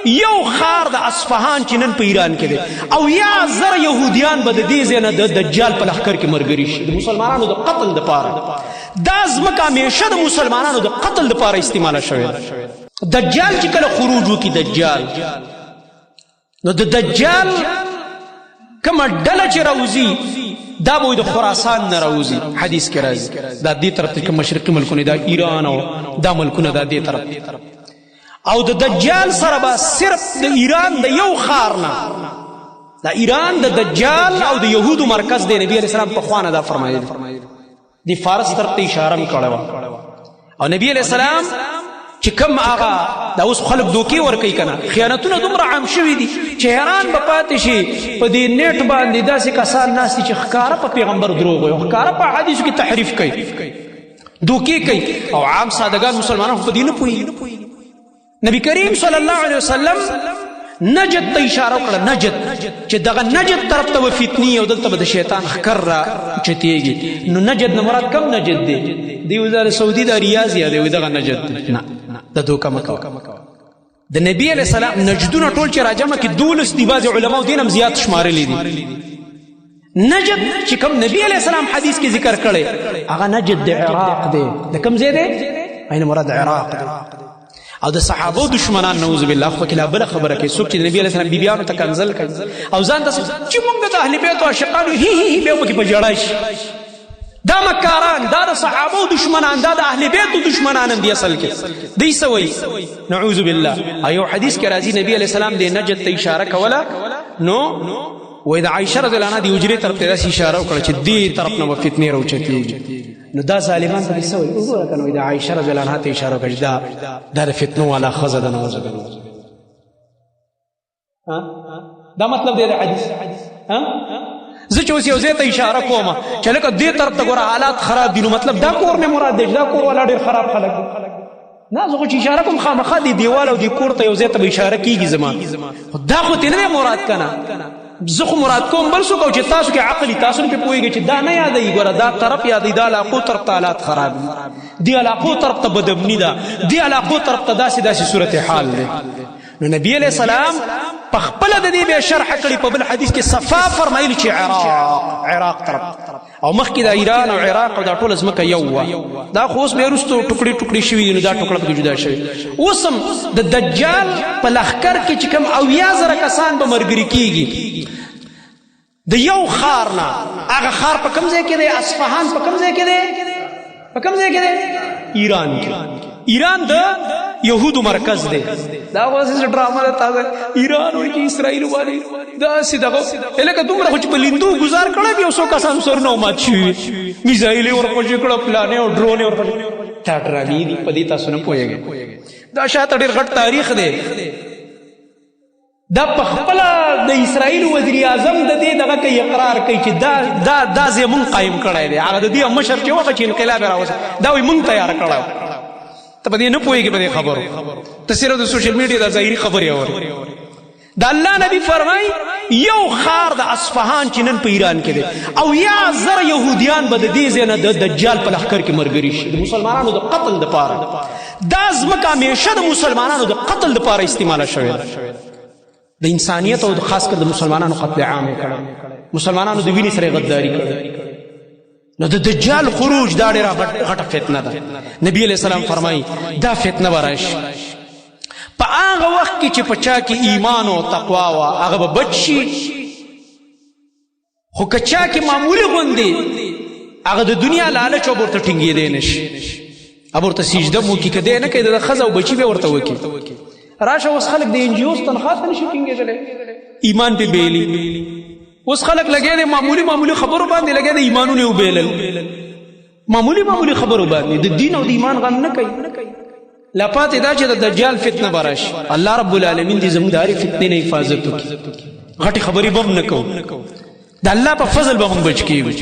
یو خار د اصفهان چې نن په ایران کې دی او یا زر یهودیان به د دې ځای نه د دجال په لښکر کې مرګري شي د مسلمانانو د قتل دپاره دا ځمکه همیشه د مسلمانانو د قتل دپاره استعماله شوې ده دجال چې کله خروج وکړي دجال نو د دجال کومه ډله چې راوځي دا به د خراسان نه راوځي حدیث کې راځي دا دې طرف ته کوم مشرقي ملکونه دا ایران او دا ملکونه دا دې طرف او د دجال سره به صرف د ایران د یو خار نه دا ایران د دجال او د یهودو مرکز دی نبی علیه السلام پخوا نه دا فرمایلی د فارس طرف ته اشاره م کړې وه او نبی علیه السلام چې کوم هغه دا اوس خلک دوکې ورکوي که نه خیانتونه دومره عام شوي دي چې حیران به پاتې شي په دې نیټ باندې داسې کسان ناست دي چې ښکاره په پیغمبر دروغ وایي او ښکاره په حدیثو کې تحریف کوي دوکې کوي او عام سادهګان مسلمانان خو په دې نه پوهېږي نبی کریم صلی الله علیه وسلم نجد ته اشاره وکړه نجد چې دغه نجد طرف ته به فتنې او دلته به د شیطان ښکر را اوچتېږي نو نجد نه مراد کم نجد دی دی وزاره سعودي دا ریاض یا دی وایي دغه نجد دی نه د دوکه مه کوه د نبي علیه السلام نجدونه ټول چې راجمع کړي 12 دي بعضې علماو دین هم زیات شمارلی دي نجد چې کوم نبي علیه السلام حدیث کې ذکر کړی هغه نجد د عراق دی د کوم ځای دی این مراد عراق دی او د صحابو دشمنان نعوذ بالله خو کې لا بله خبره کوي څوک چې د نبي علیه السلام بیبیانو ته کنځل کوي او ځان ته چې موږ د اهل بیت عاشقانو هی بیا پکې په ژړا شي دا مکاران دا د صحابو دشمنان دا د اهل بیتو دشمنان هم دي اصل کې دوی څه وایي نعوذ بالله یو حدیث کې راځي نبی علیه السلام د نجد ته اشاره کوله نو وایي د عایشه رضی الله عنها د حجرې طرف ته داسې اشاره وکړه چې دې طرف نه به فتنې راوچتېږي نو دا ظالمان ته څه وایي وګوره که نو د عایشه رضی الله عنها ته اشاره وکړه چې دا د فتنو والا ښځه ده نعوذ بالله دا مطلب دی د حدیث زه چې اوس یو ځای ته اشاره کوم چې لکه دې طرف ته ګوره حالات خراب دي نو مطلب دا کور مې مراد دی دا کور والا ډېر خراب خلک دي نه زه خو چې اشاره کوم خامخا دې دیوال او دې کور ته یو ځای ته به اشاره کېږي زما خو دا خو ترې نه دی مراد که نه زه خو مراد کوم بل څوک او چې تاسو کې عقل تاسو نه پرې پوهېږئ چې دا نه یادوي ګوره دا طرف یادوي دا علاقو طرف ته حالات خراب دي دې علاقو طرف ته بدامني ده دې علاقو طرف ته داسې صورت حال دی نو نبی علیہ السلام په خپله د دې بیا شرح کړي په بل حدیث کې صفا فرمایلي چې عراق طرف او مخکې د ایران او عراق او دا ټوله ځمکه یو وه دا خو اوس بیا وروستو ټوکړې ټوکړې شوي دي نو دا ټوکړه پکې جدا شوي اوس هم د دجال په لښکر کې چې کوم 80,000 کسان به مرګري کېږي د یو خار نه هغه خار په کوم ځای کې دی اصفهان په کوم ځای کې دی په کوم ځای کې دی ایران کې ایران د یهودو مرکز دی دا اوس ډرامه ده تازه ایران وایي چې اسرائیل باندې داسې دغه لکه دومره خو چې په لیندو ګزار کړی بیا څو کسان سرونه ومات شوي میزایل یې ورخوشي کړه پلانې او ډرون یې ورخوشي دا ډرامې دي په دې تاسو نه پوهېږئ دا شاته ډېر غټ تاریخ دی دا په خپله د اسرائیل وزیر اعظم د دې دغه کوي اقرار کوي چې دا ځای مونږ قایم کړی دی هغه د دې مشر چې وخت چې انقلاب یې راوست دا وایي مونږ تیار کړی ته په دې نه پوهېږې په دې خبرو ته صرف د سوشل میډیا د ظاهري خبرې اورې د الله نبي فرمایي یو خار د اصفهان چې نن په ایران کې دی او یا زر یهودیان به د دې ځای نه د دجال په لښکر کې مرګري شي د مسلمانانو د قتل دپاره دا ځمکه همیشه د مسلمانانو د قتل دپاره استعماله شوې ده د انسانیت او خاص کر د مسلمانانو قتل عام یې کړی مسلمانانو د وینې سره غداري کړی نو د دجال خروج دا ډېره غټه فتنه ده نبی علیہ السلام فرمایي دا فتنه به راشي په هغه وخت کې چې په چا کې ایمان او تقوا وه هغه به بچ شي خو که چا کې معمولي غوندې هغه د دنیا لالچ او ورته ټینګېدی نه شي اب ورته سجده مو کې که دی نه کوي د ښځه او بچي به ورته وکړي راشه اوس خلک د انجیوز تنخوا ته نه شي ټینګېدلی ایمان پې بیلي اوس خلک لګیا دی معمولي خبرو باندې لګیا دی ایمانونه یې وبیلل معمولي خبرو باندې د دین او د ایمان غم نه کوي لا پاتې دا چې د دجال فتنه به راشي الله رب العالمین دې زموږ د هرې فتنې نه حفاظت وکړي غټې خبرې به هم نه کوو د الله په فضل به موږ بچ کېږو